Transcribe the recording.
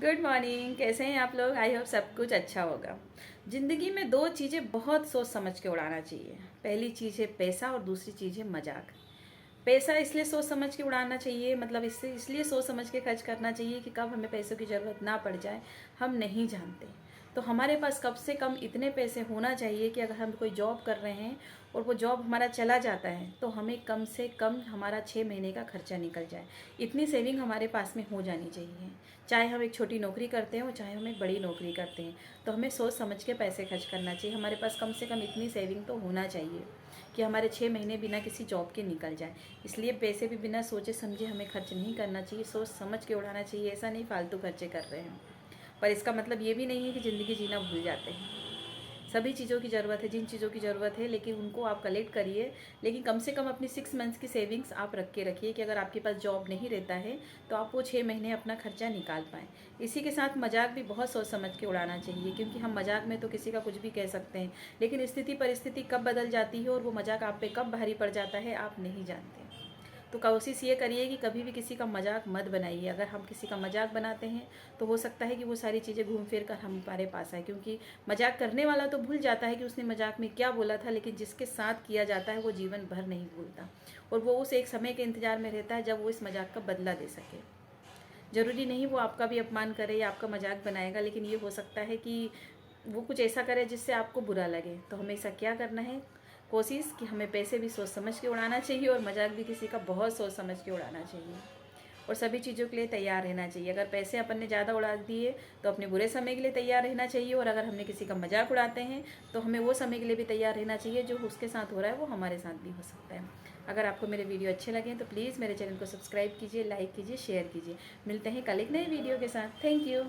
Good morning. कैसे हैं आप लोग? आई होप सब कुछ अच्छा होगा। ज़िंदगी में दो चीज़ें बहुत सोच समझ के उड़ाना चाहिए। पहली चीज़ है पैसा और दूसरी चीज़ है मजाक। पैसा इसलिए सोच समझ के उड़ाना चाहिए, मतलब इसलिए सोच समझ के खर्च करना चाहिए कि कब हमें पैसों की ज़रूरत ना पड़ जाए हम नहीं जानते। तो हमारे पास कम से कम इतने पैसे होना चाहिए कि अगर हम कोई जॉब कर रहे हैं और वो जॉब हमारा चला जाता है तो हमें कम से कम हमारा 6 महीने का खर्चा निकल जाए। इतनी सेविंग हमारे पास में हो जानी चाहिए। चाहे हम एक छोटी नौकरी करते हैं और चाहे हम एक बड़ी नौकरी करते हैं, तो हमें सोच समझ के पैसे खर्च करना चाहिए। हमारे पास कम से कम इतनी सेविंग तो होना चाहिए कि हमारे 6 महीने बिना किसी जॉब के निकल जाए। इसलिए पैसे भी बिना सोचे समझे हमें खर्च नहीं करना चाहिए, सोच समझ के उड़ाना चाहिए। ऐसा नहीं फालतू खर्चे कर रहे हैं। पर इसका मतलब ये भी नहीं है कि ज़िंदगी जीना भूल जाते हैं। सभी चीज़ों की ज़रूरत है, जिन चीज़ों की ज़रूरत है, लेकिन उनको आप कलेक्ट करिए। लेकिन कम से कम अपनी 6 मंथ्स की सेविंग्स आप रख के रखिए कि अगर आपके पास जॉब नहीं रहता है तो आप वो 6 महीने अपना खर्चा निकाल पाएँ। इसी के साथ मजाक भी बहुत सोच समझ के उड़ाना चाहिए, क्योंकि हम मजाक में तो किसी का कुछ भी कह सकते हैं, लेकिन स्थिति परिस्थिति कब बदल जाती है और वो मजाक आप पे कब भारी पड़ जाता है आप नहीं जानते। तो कोशिश ये करिए कि कभी भी किसी का मजाक मत बनाइए। अगर हम किसी का मजाक बनाते हैं तो हो सकता है कि वो सारी चीज़ें घूम फिर कर हमारे पास आए, क्योंकि मजाक करने वाला तो भूल जाता है कि उसने मजाक में क्या बोला था, लेकिन जिसके साथ किया जाता है वो जीवन भर नहीं भूलता। और वो उस एक समय के इंतज़ार में रहता है जब वो इस मजाक का बदला दे सके। ज़रूरी नहीं वो आपका भी अपमान करे या आपका मजाक बनाएगा, लेकिन ये हो सकता है कि वो कुछ ऐसा करे जिससे आपको बुरा लगे। तो हमेशा क्या करना है, कोशिश कि हमें पैसे भी सोच समझ के उड़ाना चाहिए और मजाक भी किसी का बहुत सोच समझ के उड़ाना चाहिए। और सभी चीज़ों के लिए तैयार रहना चाहिए। अगर पैसे अपन ने ज़्यादा उड़ा दिए तो अपने बुरे समय के लिए तैयार रहना चाहिए, और अगर हमने किसी का मजाक उड़ाते हैं तो हमें वो समय के लिए भी तैयार रहना चाहिए जो उसके साथ हो रहा है वो हमारे साथ भी हो सकता है। अगर आपको मेरे वीडियो अच्छे लगें तो प्लीज़ मेरे चैनल को सब्सक्राइब कीजिए, लाइक कीजिए, शेयर कीजिए। मिलते हैं कल एक नए वीडियो के साथ। Thank you.